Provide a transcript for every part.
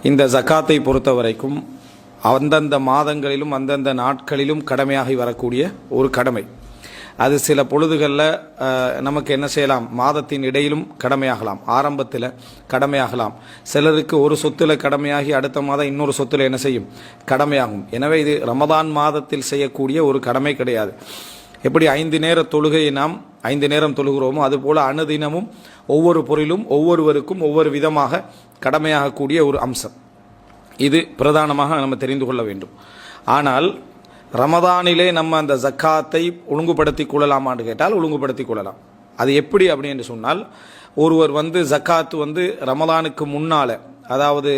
இந்த ஜக்காத்தை பொறுத்த வரைக்கும் அந்தந்த மாதங்களிலும் அந்தந்த நாட்களிலும் கடமையாகி வரக்கூடிய ஒரு கடமை. அது சில பொழுதுகளில் நமக்கு என்ன செய்யலாம், மாதத்தின் இடையிலும் கடமையாகலாம், ஆரம்பத்தில் கடமையாகலாம். சிலருக்கு ஒரு சொத்துல கடமையாகி அடுத்த மாதம் இன்னொரு சொத்துல என்ன செய்யும், கடமையாகும். எனவே இது ரமதான் மாதத்தில் செய்யக்கூடிய ஒரு கடமை கிடையாது. எப்படி 5 நேர தொழுகையை நாம் 5 நேரம் தொழுகிறோமோ அதுபோல அனுதினமும் ஒவ்வொரு பொருளும் ஒவ்வொருவருக்கும் ஒவ்வொரு விதமாக கடமையாகக்கூடிய ஒரு அம்சம். இது பிரதானமாக நம்ம தெரிந்து கொள்ள வேண்டும். ஆனால் ரமதானிலே நம்ம அந்த ஜக்காத்தை ஒழுங்குபடுத்தி கொள்ளலாமான்னு கேட்டால் ஒழுங்குபடுத்தி கொள்ளலாம். அது எப்படி அப்படின்னு சொன்னால், ஒருவர் ஜக்காத்து ரமதானுக்கு முன்னால், அதாவது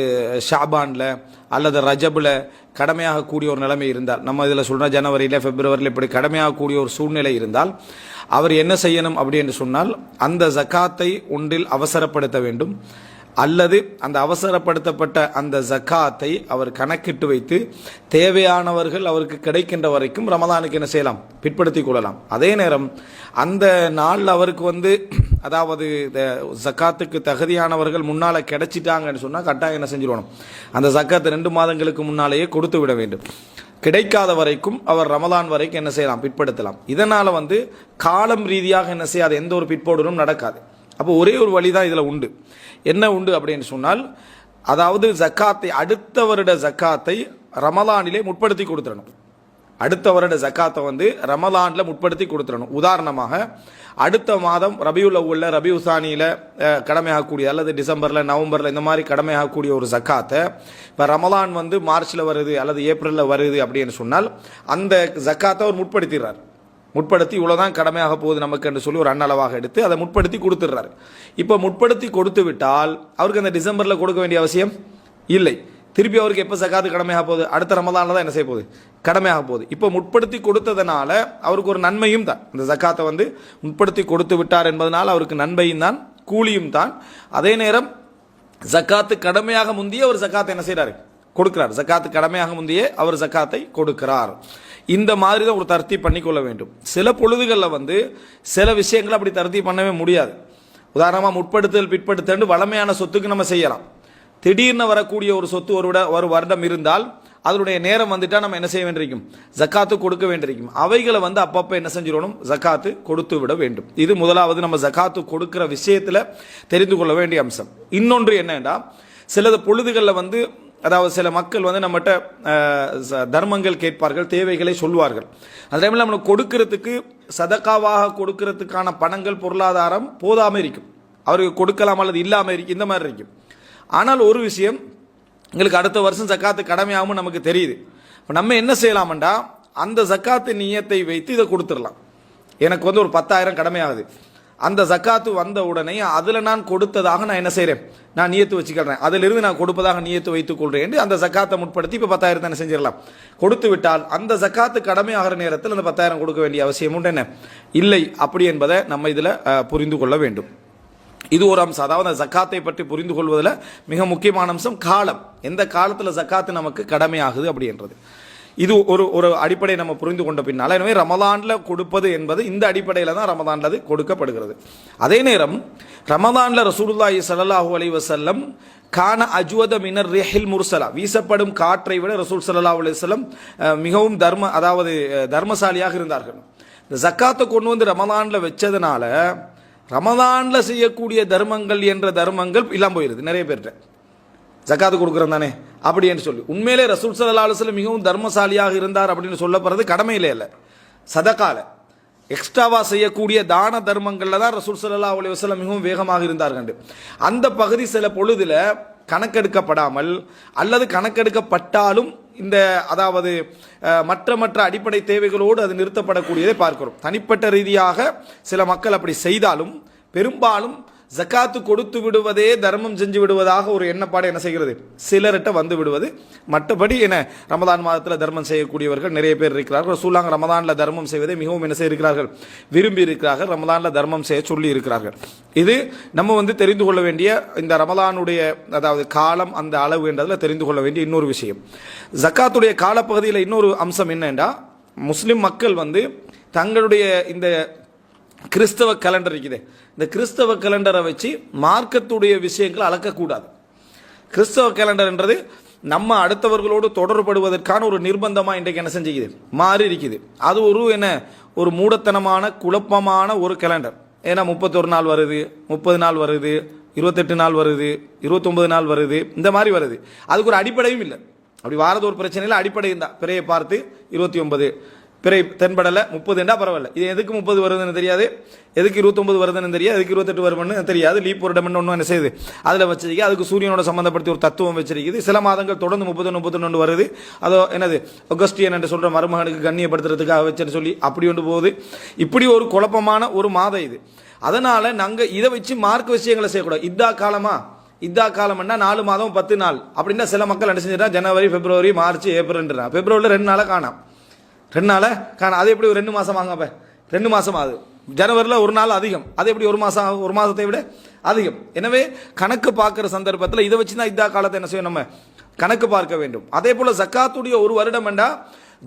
ஷாபானில் அல்லது ரஜபில் கடமையாகக்கூடிய ஒரு நிலைமை இருந்தால், நம்ம இதில் சொல்கிற ஜனவரியில் பிப்ரவரியில் இப்படி கடமையாகக்கூடிய ஒரு சூழ்நிலை இருந்தால் அவர் என்ன செய்யணும் அப்படின்னு சொன்னால், அந்த ஜக்காத்தை ஒன்றில் அவசரப்படுத்த வேண்டும், அல்லது அந்த அவசரப்படுத்தப்பட்ட அந்த ஜக்காத்தை அவர் கணக்கிட்டு வைத்து தேவையானவர்கள் அவருக்கு கிடைக்கின்ற வரைக்கும் ரமதானுக்கு என்ன செய்யலாம், பிற்படுத்தி கொள்ளலாம். அதே நேரம் அந்த நாளில் அவருக்கு அதாவது ஜக்காத்துக்கு தகுதியானவர்கள் முன்னால் கிடைச்சிட்டாங்கன்னு சொன்னால் கட்டாயம் என்ன செஞ்சிடணும், அந்த ஜக்காத்தை 2 மாதங்களுக்கு முன்னாலேயே கொடுத்து விட வேண்டும். கிடைக்காத வரைக்கும் அவர் ரமதான் வரைக்கும் என்ன செய்யலாம், பிற்படுத்தலாம். இதனால் காலம் ரீதியாக என்ன செய்யாது, எந்த ஒரு பிற்போடலும் நடக்காது. அப்போ ஒரே ஒரு வழிதான் இதில் உண்டு. என்ன உண்டு அப்படின்னு சொன்னால், அதாவது ஜக்காத்தை அடுத்த வருட ஜக்காத்தை ரமலானிலே முற்படுத்தி கொடுத்துடணும். அடுத்த வருட ஜக்காத்தை ரமலானில் முற்படுத்தி கொடுத்துடணும். உதாரணமாக அடுத்த மாதம் ரபியுல் அவ்வல்ல ரபியு சானியில் கடமையாகக்கூடிய, அல்லது டிசம்பரில் நவம்பரில் இந்த மாதிரி கடமையாகக்கூடிய ஒரு ஜக்காத்தை இப்போ ரமலான் மார்ச்சில் வருது அல்லது ஏப்ரலில் வருது அப்படின்னு சொன்னால் அந்த ஜக்காத்தை அவர் முற்படுத்திடுறார். முற்படுத்தி இவ்வளோதான் கடமையாக போகுது நமக்கு என்று சொல்லி ஒரு அண்ணளவாக எடுத்து அதை முற்படுத்தி கொடுத்துடுறாரு. இப்போ முற்படுத்தி கொடுத்து விட்டால் அவருக்கு அந்த டிசம்பரில் கொடுக்க வேண்டிய அவசியம் இல்லை. திருப்பி அவருக்கு எப்போ ஜக்காத்து கடமையாக போகுது, அடுத்த ரமதானில் தான் என்ன செய்ய போகுது, கடமையாக போகுது. இப்போ முற்படுத்தி கொடுத்ததுனால அவருக்கு ஒரு நன்மையும் தான். இந்த ஜக்காத்தை முற்படுத்தி கொடுத்து விட்டார் என்பதனால் அவருக்கு நன்மையும் தான், கூலியும் தான். அதே நேரம் ஜக்காத்து கடமையாக முந்திய அவர் ஜக்காத்தை என்ன செய்கிறாரு, கொடுக்கிறார். ஜக்காத்து கடமையாக முந்தையே அவர் ஜக்காத்தை கொடுக்கிறார். இந்த மாதிரி தான் ஒரு தர்த்தீப் பண்ணிக்கொள்ள வேண்டும். சில பொழுதுகளில் சில விஷயங்களை அப்படி தர்த்தீப் பண்ணவே முடியாது. உதாரணமாக முற்படுத்தல் பிற்படுத்தல் வளமையான சொத்துக்கு நம்ம செய்யலாம். திடீர்னு வரக்கூடிய ஒரு சொத்து ஒரு வருடம் இருந்தால் அதனுடைய நேரம் நம்ம என்ன செய்ய வேண்டியிருக்கும், ஜக்காத்து கொடுக்க வேண்டியிருக்கும். அவைகளை அப்பப்போ என்ன செஞ்சிடணும், ஜக்காத்து கொடுத்து விட வேண்டும். இது முதலாவது நம்ம ஜக்காத்து கொடுக்கிற விஷயத்தில் தெரிந்து கொள்ள வேண்டிய அம்சம். இன்னொன்று என்னன்னா, சில பொழுதுகளில் அதாவது சில மக்கள் நம்மகிட்ட தர்மங்கள் கேட்பார்கள், தேவைகளை சொல்வார்கள். அந்த டைமில் நம்மளுக்கு கொடுக்கறதுக்கு, சதக்காவாக கொடுக்கறதுக்கான பணங்கள், பொருளாதாரம் போதாமல் இருக்கும். அவருக்கு கொடுக்கலாம் அல்லது இல்லாமல் இருக்கும், இந்த மாதிரி இருக்கும். ஆனால் ஒரு விஷயம், எங்களுக்கு அடுத்த வருஷம் ஜக்காத்து கடமையாகவும் நமக்கு தெரியுது. இப்போ நம்ம என்ன செய்யலாம்டா, அந்த ஜக்காத்து நியத்தை வைத்து இதை கொடுத்துடலாம். எனக்கு ஒரு 10,000 கடமையாகுது, அந்த ஜக்காத்து வந்த உடனே அதில் நான் கொடுத்ததாக நான் என்ன செய்கிறேன், நான் நியத்து வச்சுக்கிறேன், அதிலிருந்து நான் கொடுப்பதாக நியத்து வைத்துக் கொள்றேன். அந்த ஜக்காத்தை முற்படுத்தி இப்போ 10,000 என்ன செஞ்சிடலாம், கொடுத்து விட்டால் அந்த ஜக்காத்து கடமையாகிற நேரத்தில் அந்த 10,000 கொடுக்க வேண்டிய அவசியம் உண்டு என்ன இல்லை. அப்படி என்பதை நம்ம இதில் புரிந்து கொள்ள வேண்டும். இது ஒரு அம்சம். அதாவது அந்த ஜக்காத்தை பற்றி புரிந்து கொள்வதில் மிக முக்கியமான அம்சம் காலம். எந்த காலத்தில் ஜக்காத்து நமக்கு கடமையாகுது அப்படின்றது. இது ஒரு அடிப்படை நம்ம புரிந்து கொண்ட பின்னால், எனவே ரமதானில் கொடுப்பது என்பது இந்த அடிப்படையில் தான் ரமதானில் அது கொடுக்கப்படுகிறது. அதே நேரம் ரமதானில் ரசூலுல்லாஹி ஸல்லல்லாஹு அலைஹி வஸல்லம் கான அஜ்வத மினர் ரிஹில் முர்சலா, வீசப்படும் காற்றை விட ரசூல் ஸல்லல்லாஹு அலைஹி வஸல்லம் மிகவும் தர்மசாலியாக இருந்தார்கள். இந்த ஜக்காத்தை கொண்டு ரமதானில் வச்சதுனால ரமதானில் செய்யக்கூடிய தர்மங்கள் என்ற தர்மங்கள் இல்லாமல் போயிருது நிறைய பேர்கிட்ட. ஜக்காத்து கொடுக்குறோம் தானே அப்படின்னு சொல்லி, உண்மையிலே ரசூல் ஸல்லல்லாஹு அலைஹி வஸல்லம் மிகவும் தர்மசாலியாக இருந்தார் அப்படின்னு சொல்லப்படுறது கடமையிலே இல்லை, சதகால எக்ஸ்ட்ராவா செய்யக்கூடிய தான தர்மங்கள்ல தான் ரசூல் ஸல்லல்லாஹு அலைஹி வஸல்லம் மிகவும் வேகமாக இருந்தார்கள். அந்த பகுதி சில பொழுதுல கணக்கெடுக்கப்படாமல் அல்லது கணக்கெடுக்கப்பட்டாலும் இந்த அதாவது மற்ற அடிப்படை தேவைகளோடு அது நிறுத்தப்படக்கூடியதை பார்க்கிறோம். தனிப்பட்ட ரீதியாக சில மக்கள் அப்படி செய்தாலும் பெரும்பாலும் ஜக்காத்து கொடுத்து விடுவதே தர்மம் செஞ்சு விடுவதாக ஒரு எண்ணப்பாடு என்ன செய்கிறது, சிலர்கிட்ட விடுவது. மற்றபடி ரமதான் மாதத்தில் தர்மம் செய்யக்கூடியவர்கள் நிறைய பேர் இருக்கிறார்கள். ரசூலுல்லாஹ் ரமதானில் தர்மம் செய்வதை மிகவும் என்ன செய்திருக்கிறார்கள், விரும்பி இருக்கிறார்கள். ரமதானில் தர்மம் செய்ய சொல்லி இருக்கிறார்கள். இது நம்ம தெரிந்து கொள்ள வேண்டிய, இந்த ரமதானுடைய அதாவது காலம், அந்த அளவு என்றதில் தெரிந்து கொள்ள வேண்டிய இன்னொரு விஷயம். ஜக்காத்துடைய காலப்பகுதியில் இன்னொரு அம்சம் என்னென்றா, முஸ்லிம் மக்கள் தங்களுடைய இந்த கிறிஸ்தவ கேலண்டர் இருக்குது, இந்த கிறிஸ்தவ கேலண்டரை வச்சு மார்க்கத்துடைய விஷயங்களை அளக்கக்கூடாது. கிறிஸ்தவ கேலண்டர்ன்றது நம்ம அடுத்தவர்களோடு தொடர்படுவதற்கான ஒரு நிர்பந்தமாக இன்றைக்கு என்ன செஞ்சுக்குது, மாறி இருக்குது. அது ஒரு மூடத்தனமான குழப்பமான ஒரு கேலண்டர். ஏன்னா 31 நாள் வருது, 30 நாள் வருது, 28 நாள் வருது, 29 நாள் வருது, இந்த மாதிரி வருது. அதுக்கு ஒரு அடிப்படையும் இல்லை. அப்படி வாரது ஒரு பிரச்சனையில் அடிப்படையும் தான். பிறையை பார்த்து 29 பிறை தென்படலை 30 என்றா பரவாயில்ல. இது எதுக்கு 30 வருதுன்னு தெரியாது, எதுக்கு 29 வருதுன்னு தெரியாது, எதுக்கு 28 வரும்னு தெரியாது. லீப் ஒரு இடம்னு ஒன்று என்ன செய்யுது அதில் வச்சிருக்கு. அதுக்கு சூரியனோட சம்பந்தப்படுத்தி ஒரு தத்துவம் வச்சிருக்குது. சில மாதங்கள் தொடர்ந்து 30 31 வருது. அதோ என்னது அகஸ்டியன் என்று சொல்கிற மருமகனுக்கு கண்ணியப்படுத்துறதுக்காக வச்சுன்னு சொல்லி அப்படி ஒன்று போகுது. இப்படி ஒரு குழப்பமான ஒரு மாதம் இது. அதனால நாங்கள் இதை வச்சு மார்க் விஷயங்களை செய்யக்கூடாது. இதா காலம்னா 4 மாதம் 10 நாள் அப்படின்னா சில மக்கள் என்ன செஞ்சுட்டா ஜனவரி பிப்ரவரி மார்ச் ஏப்ரல்ன்றா. பிப்ரவரியில் 2 நாளை காணாம், 2 நாளை காணாம். அது எப்படி 2 மாதம் ஆகுங்க? 2 மாதம் ஆகுது. ஜனவரியில் 1 நாள் அதிகம், அது எப்படி 1 மாதம் ஆகும்? 1 மாதத்தை விட அதிகம். எனவே கணக்கு பார்க்குற சந்தர்ப்பத்தில் இதை வச்சு தான் இதா காலத்தை என்ன செய்யும், நம்ம கணக்கு பார்க்க வேண்டும். அதே போல் ஜக்காத்துடைய ஒரு வருடம் என்றா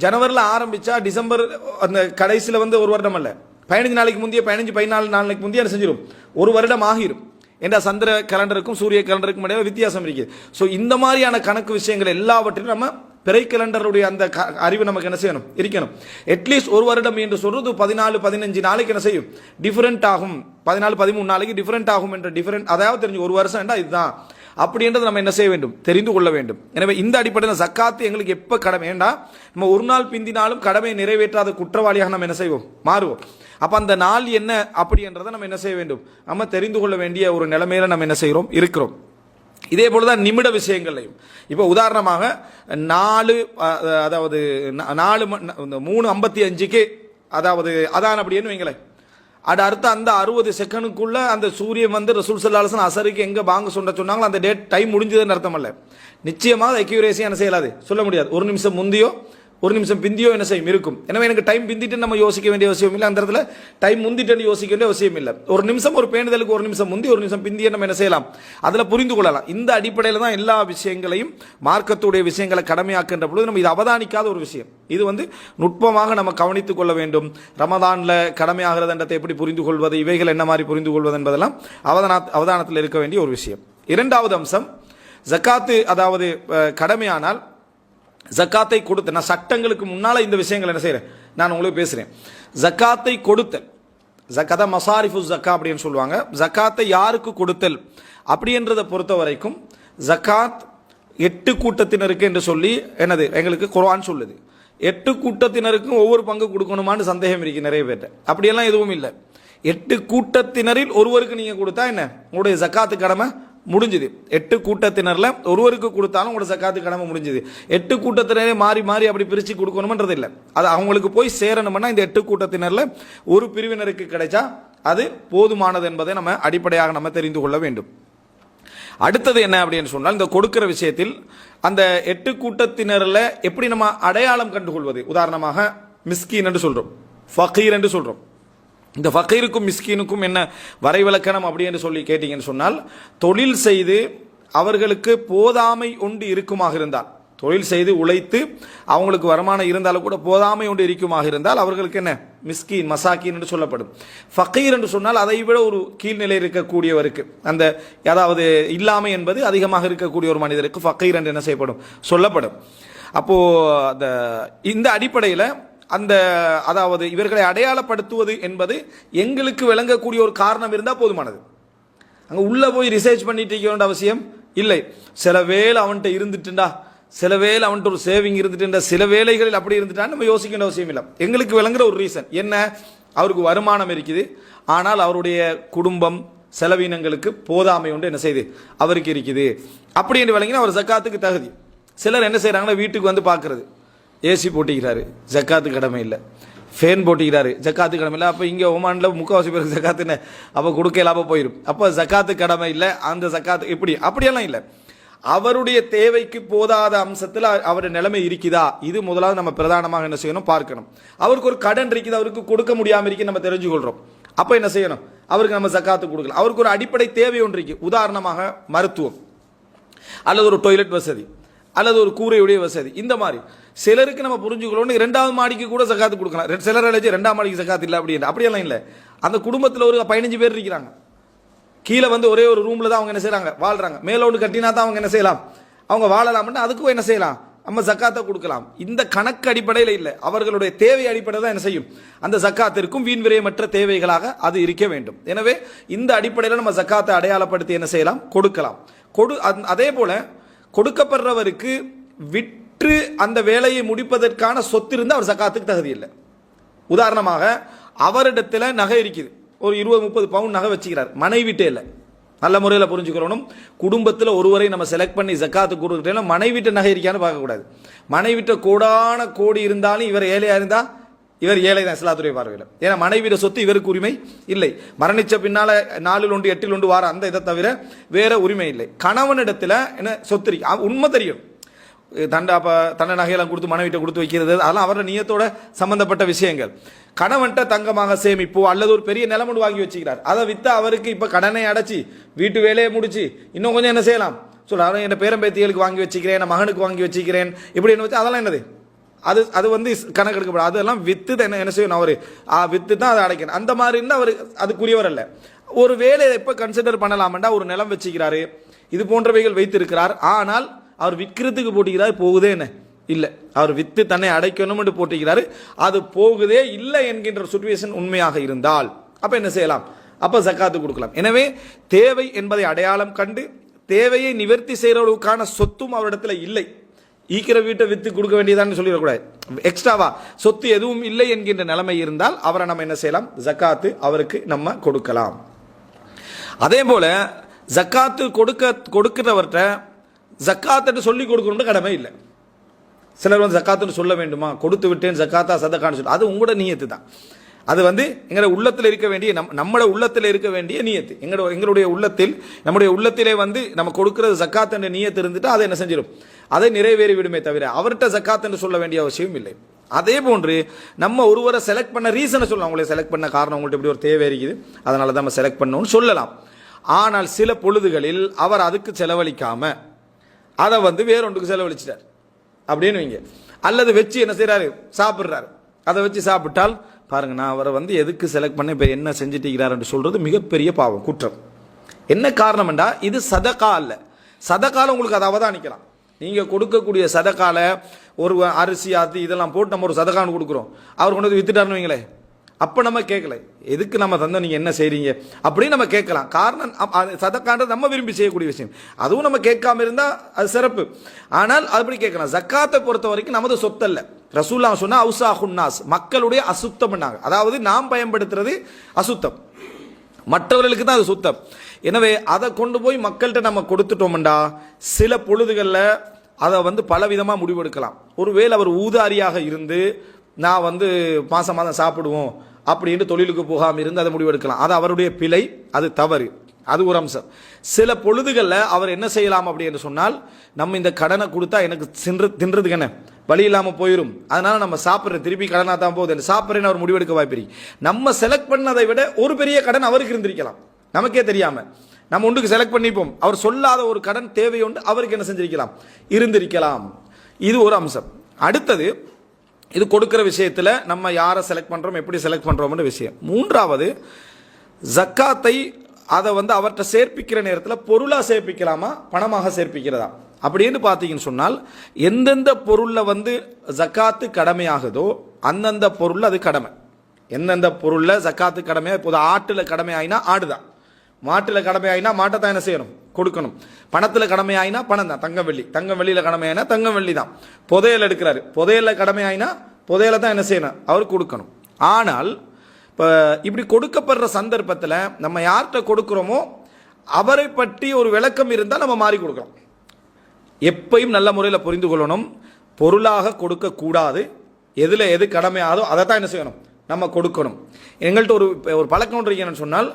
ஜனவரியில் ஆரம்பிச்சா டிசம்பர் அந்த கடைசியில் ஒரு வருடம் அல்ல, 15 நாளைக்கு முந்தைய 14 நாளைக்கு முந்தைய என்ன செஞ்சிடும், ஒரு வருடம் ஆகிரும். என்ற சந்திர கேலண்டருக்கும் சூரிய கேலண்டருக்கும் இடையில வித்தியாசம் இருக்குது. ஸோ இந்த மாதிரியான கணக்கு விஷயங்கள் எல்லாவற்றிலும் நம்ம பிறை கேலண்டருடைய அந்த அறிவு நமக்கு என்ன செய்யணும், இருக்கணும். அட்லீஸ்ட் ஒரு வருடம் என்று சொல்றது 14 15 நாளைக்கு என்ன செய்யும், டிஃபரெண்ட் ஆகும். 14 13 நாளைக்கு டிஃபரெண்ட் ஆகும் என்ற டிஃபரெண்ட் அதாவது தெரிஞ்சு ஒரு வருஷம் என்றா இதுதான் அப்படின்றது நம்ம என்ன செய்ய வேண்டும், தெரிந்து கொள்ள வேண்டும். எனவே இந்த அடிப்படையில் ஜக்காத்து எங்களுக்கு எப்போ கடமை ஏண்டா நம்ம ஒரு நாள் பிந்தினாலும் கடமையை நிறைவேற்றாத குற்றவாளியாக நம்ம என்ன செய்வோம், மாறுவோம். அப்போ அந்த நாள் என்ன அப்படி என்றதை நம்ம என்ன செய்ய வேண்டும், நம்ம தெரிந்து கொள்ள வேண்டிய ஒரு நிலைமையில நம்ம என்ன செய்கிறோம், இருக்கிறோம். இதே போலதான் நிமிட விஷயங்களையும். இப்போ உதாரணமாக 3:55 அதாவது அதான் அப்படின்னு வைங்களேன். அடுத்த அந்த 60 செகண்டுக்குள்ள அந்த சூரியன் ரசூல் ஸல்லல்லாஹு அலைஹி வஸல்லம் அசருக்கு எங்க பாங்க சொன்னாங்களோ அந்த டேட் டைம் முடிஞ்சதுன்னு அர்த்தம் அல்ல. நிச்சயமாக அக்யூரேசி என்ன செய்யலாது, சொல்ல முடியாது. ஒரு நிமிஷம் முந்தியோ ஒரு நிமிஷம் பிந்தியோ என்ன செய்யும் இருக்கும். எனவே எனக்கு டைம் பிந்திட்டு நம்ம யோசிக்க வேண்டிய அவசியம் இல்லை, அந்த இடத்துல டைம் முந்திட்டு யோசிக்க வேண்டிய அவசியம் இல்லை. ஒரு நிமிஷம் ஒரு பேணுதலுக்கு ஒரு நிமிஷம் முந்தி ஒரு நிமிஷம் பிந்திய நம்ம என்ன செய்யலாம், அதில் புரிந்து கொள்ளலாம். இந்த அடிப்படையில் தான் எல்லா விஷயங்களையும் மார்க்கத்துடைய விஷயங்களை கடமையாக்குன்ற பொழுது நம்ம இது அவதானிக்காத ஒரு விஷயம். இது நுட்பமாக நம்ம கவனித்துக் கொள்ள வேண்டும். ரமதான்ல கடமையாகிறது என்றதை எப்படி புரிந்து கொள்வது, இவைகள் என்ன மாதிரி புரிந்து கொள்வது என்பதெல்லாம் அவதானத்தில் இருக்க வேண்டிய ஒரு விஷயம். இரண்டாவது அம்சம் ஜக்காத்து, அதாவது கடமையானால் ஜக்காத்தை கொடுத்த நான் சட்டங்களுக்கு முன்னால இந்த விஷயங்கள் என்ன செய்யறேன், நான் உங்களுக்கு பேசுறேன். ஜக்காத்தை கொடுத்தல், ஜக்காத மசாரிஃபு ஜக்கா அப்படின்னு சொல்லுவாங்க. ஜக்காத்தை யாருக்கு கொடுத்தல் அப்படின்றத பொறுத்த வரைக்கும் ஜக்காத் 8 கூட்டத்தினருக்கு என்று சொல்லி என்னது எங்களுக்கு குர்ஆன் சொல்லுது. 8 கூட்டத்தினருக்கும் ஒவ்வொரு பங்கு கொடுக்கணுமான்னு சந்தேகம் இருக்கு நிறைய பேர்ட்ட. அப்படியெல்லாம் எதுவும் இல்லை. 8 கூட்டத்தினரில் ஒருவருக்கு நீங்க கொடுத்தா என்ன உங்களுடைய ஜக்காத்து கடமை முடிஞ்சுது. 8 கூட்டத்தினர்ல ஒருவருக்கு கொடுத்தாலும் உங்களோட ஜக்காத்து கடமை முடிஞ்சுது. 8 கூட்டத்தினரே மாறி மாறி அப்படி பிரிச்சு கொடுக்கணும்ன்றது இல்லை. அது அவங்களுக்கு போய் சேரணும்னா இந்த 8 கூட்டத்தினர்ல ஒரு பிரிவினருக்கு கிடைச்சா அது போதுமானது என்பதை நம்ம அடிப்படையாக நம்ம தெரிந்து கொள்ள வேண்டும். அடுத்தது என்ன அப்படின்னு சொன்னால், இந்த கொடுக்கிற விஷயத்தில் அந்த 8 கூட்டத்தினர்ல எப்படி நம்ம அடையாளம் கண்டுகொள்வது. உதாரணமாக மிஸ்கீன் என்று சொல்றோம், ஃபகீர் என்று சொல்றோம். இந்த ஃபகீருக்கும் மிஸ்கீனுக்கும் என்ன வரைவிலக்கணம் அப்படி என்று சொல்லி கேட்டீங்கன்னு சொன்னால், தொழில் செய்து அவர்களுக்கு போதாமை ஒன்று இருக்குமாக இருந்தால், தொழில் செய்து உழைத்து அவங்களுக்கு வருமானம் இருந்தாலும் கூட போதாமை ஒன்று இருக்குமாக இருந்தால் அவர்களுக்கு என்ன மிஸ்கீன் மசாக்கீன் என்று சொல்லப்படும். ஃபகீர் என்று சொன்னால் அதை விட ஒரு கீழ்நிலை இருக்கக்கூடியவருக்கு, அந்த அதாவது இல்லாமை என்பது அதிகமாக இருக்கக்கூடிய ஒரு மனிதருக்கு ஃபகீர் என்று என்ன செய்யப்படும், சொல்லப்படும். அப்போ இந்த அடிப்படையில் அந்த அதாவது இவர்களை அடையாளப்படுத்துவது என்பது எங்களுக்கு விளங்கக்கூடிய ஒரு காரணம் இருந்தால் போதுமானது. அங்கே உள்ள போய் ரிசர்ச் பண்ணிட்டு இருக்க வேண்டிய அவசியம் இல்லை. சில வேலை அவன்கிட்ட இருந்துட்டுண்டா, சில வேலை அவன்கிட்ட ஒரு சேவிங் இருந்துட்டு, சில வேலைகளில் அப்படி இருந்துட்டான்னு நம்ம யோசிக்க வேண்டிய அவசியம் இல்லை. எங்களுக்கு விளங்குற ஒரு ரீசன் என்ன, அவருக்கு வருமானம் இருக்குது, ஆனால் அவருடைய குடும்பம் செலவினங்களுக்கு போதாமை ஒன்று என்ன செய்யுது அவருக்கு இருக்குது. அப்படி என்று விளங்கினா அவர் ஜக்காத்துக்கு தகுதி. சிலர் என்ன செய்யறாங்கன்னா வீட்டுக்கு பார்க்கறது, ஏசி போட்டிக்கிறாரு ஜக்காத்து கடமை இல்லை, ஃபேன் போட்டிக்கிறாரு ஜக்காத்து கடமை இல்லை. அப்போ இங்கே ஒமானில் முக்கால்வாசி பேருக்கு ஜக்காத்துன்னு அப்போ கொடுக்க இல்லாமல் போயிடும். அப்போ ஜக்காத்து கடமை இல்லை, அந்த ஜக்காத்து அப்படியெல்லாம் இல்லை. அவருடைய தேவைக்கு போதாத அம்சத்தில் அவருடைய நிலைமை இருக்குதா, இது முதலாவது நம்ம பிரதானமாக என்ன செய்யணும், பார்க்கணும். அவருக்கு ஒரு கடன் இருக்குது, அவருக்கு கொடுக்க முடியாமல் இருக்கு நம்ம தெரிஞ்சுக்கொள்றோம். அப்போ என்ன செய்யணும், அவருக்கு நம்ம ஜக்காத்து கொடுக்கலாம். அவருக்கு ஒரு அடிப்படை தேவை ஒன்று இருக்கு, உதாரணமாக மருத்துவம் அல்லது ஒரு டொய்லெட் வசதி அல்லது ஒரு கூரையுடைய வசதி. இந்த மாதிரி சிலருக்கு நம்ம புரிஞ்சுக்கணும், 2வது மாடிக்கு கூட ஜக்காத்து கொடுக்கலாம். சிலர் 2ஆம் மாடிக்கு ஜக்காத்து இல்லை அப்படியெல்லாம் இல்லை. அந்த குடும்பத்தில் ஒரு 15 பேர் இருக்கிறாங்க, கீழே வந்து ஒரே ஒரு ரூம்ல தான் அவங்க என்ன செய்றாங்க, வாழ்றாங்க. மேலோடு கட்டினா தான் அவங்க என்ன செய்யலாம், அவங்க வாழலாம்னு அதுக்கும் என்ன செய்யலாம், நம்ம ஜக்காத்தை கொடுக்கலாம். இந்த கணக்கு அடிப்படையில் இல்லை, அவர்களுடைய தேவை அடிப்படையில் தான் என்ன செய்யும், அந்த ஜக்காத்திற்கும் வீண் விரயமற்ற தேவைகளாக அது இருக்க வேண்டும். எனவே இந்த அடிப்படையில் நம்ம ஜக்காத்தை அடையாளப்படுத்தி என்ன செய்யலாம், கொடுக்கலாம். அதே போல கொடுக்கப்படுறவருக்கு விற்று அந்த வேலையை முடிப்பதற்கான சொத்து இருந்து அவர் ஜக்காத்துக்கு தகுதி இல்லை. உதாரணமாக அவரிடத்துல நகை இருக்குது, ஒரு 20-30 பவுன் நகை வச்சுக்கிறார், மனைவிட்டே இல்லை. நல்ல முறையில் புரிஞ்சுக்கிறோம். குடும்பத்தில் ஒருவரை நம்ம செலக்ட் பண்ணி ஜக்காத்து கொடுக்கிட்டோம்னா மனைவிட்ட நகை இருக்கான்னு பார்க்கக்கூடாது. மனைவிட்ட கோடான கோடி இருந்தாலும் இவர் ஏழையா இருந்தா இவர் ஏழை தான் இஸ்லாத்துடைய பார்வையில். ஏன்னா மனைவிட சொத்து இவருக்கு உரிமை இல்லை. மரணிச்ச பின்னால 4 ஒன்று 8 ஒன்று வார அந்த இதை தவிர வேற உரிமை இல்லை. கணவனிடத்துல என்ன சொத்து இருக்கு உண்மை தெரியும். தண்டை நகையெல்லாம் கொடுத்து மனைவிட்ட கொடுத்து வைக்கிறது அதெல்லாம் அவரோட நியத்தோட சம்பந்தப்பட்ட விஷயங்கள். கணவன்கிட்ட தங்கமாக சேமிப்போ அல்லது ஒரு பெரிய நிலமண்டு வாங்கி வச்சுக்கிறார், அதை வித்து அவருக்கு இப்ப கடனை அடைச்சி வீட்டு வேலையை முடிச்சு இன்னும் கொஞ்சம் என்ன செய்யலாம் சொல்ல, என் பேரம்பேத்திகளுக்கு வாங்கி வச்சுக்கிறேன், என் மகனுக்கு வாங்கி வச்சுக்கிறேன் இப்படி என்ன வச்சு அதெல்லாம் என்னது, அது வந்து கணக்கு எடுக்கப்படும். அதெல்லாம் வித்து என்ன செய்யணும், அவரு வித்து தான் அதை அடைக்கணும். அந்த மாதிரி இருந்தால் அவர் அதுக்குரியவர் அல்ல. ஒரு வேலையை எப்ப கன்சிடர் பண்ணலாம்டா, ஒரு நிலம் வச்சுக்கிறாரு, இது போன்றவைகள் வைத்திருக்கிறார், ஆனால் அவர் விற்கிறதுக்கு போட்டிக்கிறார், போகுதே என்ன இல்லை, அவர் வித்து தன்னை அடைக்கணும் என்று போட்டிக்கிறாரு, அது போகுதே இல்லை என்கின்ற சுச்சுவேஷன் உண்மையாக இருந்தால் அப்ப என்ன செய்யலாம், அப்ப ஜக்காத்து கொடுக்கலாம். எனவே தேவை என்பதை அடையாளம் கண்டு தேவையை நிவர்த்தி செய்யறவர்களுக்கான சொத்தும் அவரிடத்துல இல்லை, ஈக்கிற வீட்டை வித்து கொடுக்க வேண்டியதான்னு சொல்லிடக்கூடாது. எக்ஸ்ட்ராவா சொத்து எதுவும் இல்லை என்கின்ற நிலைமை இருந்தால் அவரை நம்ம என்ன செய்யலாம், ஜக்காத்து அவருக்கு நம்ம கொடுக்கலாம். அதே போல ஜக்காத்து கொடுக்கிறவர்கிட்ட ஜக்காத்து சொல்லி கொடுக்கணும்னு கடமை இல்லை. சிலர் வந்து ஜக்காத்துன்னு சொல்ல வேண்டுமா, கொடுத்து விட்டேன் ஜக்காத்தா சதக்கான்னு சொல்லி, அது உங்களோட நியத்து தான். அது வந்து எங்களோட உள்ளத்தில் இருக்க வேண்டிய நம்மளோட உள்ளத்தில் இருக்க வேண்டிய நியத்து. எங்களுடைய உள்ளத்தில் நம்முடைய உள்ளத்திலே வந்து நம்ம கொடுக்கிறது ஜக்காத் என்ற நியத்து இருந்துட்டு அதை என்ன செஞ்சிடும், அதை நிறைவேறி விடுமே தவிர அவர்கிட்ட ஜக்காத் என்று சொல்ல வேண்டிய அவசியம் இல்லை. அதே போன்று நம்ம ஒருவரை செலக்ட் பண்ண ரீசனை சொல்லலாம், உங்களை செலக்ட் பண்ண காரணம் உங்கள்கிட்ட இப்படி ஒரு தேவை இருக்குது அதனால தான் நம்ம செலக்ட் பண்ணோம்னு சொல்லலாம். ஆனால் சில பொழுதுகளில் அவர் அதுக்கு செலவழிக்காம அதை வந்து வேறொன்றுக்கு செலவழிச்சிட்டார் அப்படின்னு வைங்க, அல்லது வச்சு என்ன செய்யறாரு, சாப்பிட்றாரு, அதை வச்சு சாப்பிட்டால் பாருங்க, நான் அவரை வந்து எதுக்கு செலக்ட் பண்ண இப்போ என்ன செஞ்சுட்டீங்கிறார் சொல்றது மிகப்பெரிய பாவம், குற்றம். என்ன காரணம்டா, இது சதகா அல்ல. சதகால உங்களுக்கு அதை அவதானிக்கலாம். நீங்க கொடுக்கக்கூடிய சதகால ஒரு அரிசி ஆத்தி இதெல்லாம் போட்டு நம்ம ஒரு சதகான்னு கொடுக்குறோம், அவர் கொண்டு வந்து வித்துட்டாருன்னு வைங்களேன், அப்ப நம்ம கேட்கல எதுக்கு நம்ம தந்தோம், நீங்க என்ன செய்றீங்க அப்படின்னு நம்ம கேட்கலாம். காரணம் சதக்கான்றது நம்ம விரும்பி செய்யக்கூடிய விஷயம், அதுவும் நம்ம கேட்காம இருந்தா அது சிறப்பு. ஆனால் அப்படி கேட்கலாம். ஜக்காத்தை பொறுத்த வரைக்கும் நமது சொத்தல்ல. ரசூலுல்லாஹ் சொன்னா அவுசாஹுன்னாஸ், மக்களுடைய அசுத்தம் பண்ணாங்க. அதாவது நாம் பயன்படுத்துறது அசுத்தம், மற்றவர்களுக்கு தான் அது சுத்தம். எனவே அதை கொண்டு போய் மக்கள்கிட்ட நம்ம கொடுத்துட்டோம்டா சில பொழுதுகளில் அதை வந்து பலவிதமா முடிவெடுக்கலாம். ஒருவேளை அவர் ஊதாரியாக இருந்து நான் வந்து மாசம் மாதம் சாப்பிடுவோம் அப்படின்னு தொழிலுக்கு போகாமல் இருந்து அதை முடிவெடுக்கலாம், அது அவருடைய பிழை, அது தவறு, அது ஒரு அம்சம். சில பொழுதுகளில் அவர் என்ன செய்யலாம் அப்படி என்று சொன்னால், நம்ம இந்த கடனை கொடுத்தா எனக்கு தின்றதுக்கு என்ன வழி இல்லாமல் போயிடும், அதனால நம்ம சாப்பிட்ற திருப்பி கடனா தான் போகுது சாப்பிட்றேன்னு அவர் முடிவெடுக்க வாய்ப்பு. நம்ம செலக்ட் பண்ணதை விட ஒரு பெரிய கடன் அவருக்கு இருந்திருக்கலாம், நமக்கே தெரியாம நம்ம ஒன்றுக்கு செலக்ட் பண்ணிப்போம், அவர் சொல்லாத ஒரு கடன் தேவை உண்டு அவருக்கு என்ன செஞ்சிருக்கலாம், இருந்திருக்கலாம். இது ஒரு அம்சம். அடுத்தது இது கொடுக்கிற விஷயத்துல நம்ம யாரை செலக்ட் பண்றோம், எப்படி செலக்ட் பண்றோம்ன்ற விஷயம். மூன்றாவது, ஜக்காத்தை அதை வந்து அவர்கிட்ட சேர்ப்பிக்கிற நேரத்தில் பொருளா சேர்ப்பிக்கலாமா பணமாக சேர்ப்பிக்கிறதா அப்படின்னு பார்த்தீங்கன்னு சொன்னால், எந்தெந்த பொருளில் வந்து ஜக்காத்து கடமையாகுதோ அந்தந்த பொருள் அது கடமை. எந்தெந்த பொருளில் ஜக்காத்து கடமையா, இப்போது ஆட்டில் கடமை ஆயினா ஆடுதான், மாட்டில் கடமை ஆயினா மாட்டை தான் என்ன செய்யணும், கொடுக்கணும். பணத்தில் கடமை ஆயினா பணம் தான், தங்கம் வெள்ளி, தங்கம் வெள்ளியில் கடமை ஆயினா தங்கம் வெள்ளி தான். புதையல் எடுக்கிறாரு, புதையல கடமை ஆயினா புதையல தான் என்ன செய்யணும், அவர் கொடுக்கணும். ஆனால் இப்போ இப்படி கொடுக்கப்படுற சந்தர்ப்பத்தில் நம்ம யார்கிட்ட கொடுக்குறோமோ அவரை பற்றி ஒரு விளக்கம் இருந்தால் நம்ம மாறி கொடுக்கலாம். எப்பையும் நல்ல முறையில் புரிந்து கொள்ளணும், பொருளாக கொடுக்க கூடாது, எதுல எது கடமையாதோ அதை தான் என்ன செய்யணும், நம்ம கொடுக்கணும். எங்கள்கிட்ட ஒரு பழக்கம் ஒன்று என்னன்னு சொன்னால்,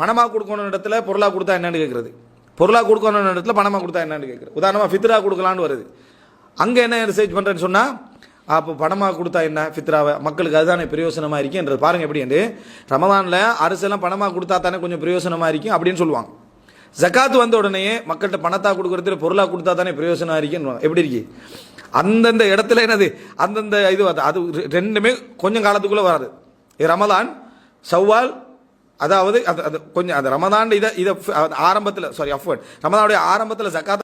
பணமாக கொடுக்கணும் இடத்துல பொருளாக கொடுத்தா என்னன்னு கேட்கறது, பொருளாக கொடுக்கணும் இடத்துல பணமாக கொடுத்தா என்னன்னு கேட்குறது. உதாரணமாக ஃபித்ரா கொடுக்கலான்னு வருது, அங்கே என்ன ரிசர்ச் பண்ணுறேன்னு சொன்னால், அப்போ பணமாக கொடுத்தா என்ன ஃபித்ராவை மக்களுக்கு அதுதானே பிரயோசனமாக இருக்குன்றது. பாருங்க எப்படி என்று ரமதானில் அரிசெல்லாம் பணமாக கொடுத்தா தானே கொஞ்சம் பிரயோசனமாக இருக்கும் அப்படின்னு சொல்லுவாங்க. ஜக்காத்து வந்த உடனே மக்கள்கிட்ட பணத்தா கொடுக்கறது பொருளாக கொடுத்தா தானே பிரயோசனமாக இருக்குன்னு எப்படி இருக்கு. அந்தந்த இடத்துல என்னது அந்தந்த இது அது ரெண்டுமே கொஞ்சம் காலத்துக்குள்ளே வராது. ரமலான், ஷவ்வால், அதாவது அது அது கொஞ்சம் அந்த ரமதான் இதை ஆரம்பத்தில் சாரி அஃப்வர்ட் ரமதானுடைய ஆரம்பத்தில் ஜக்காத்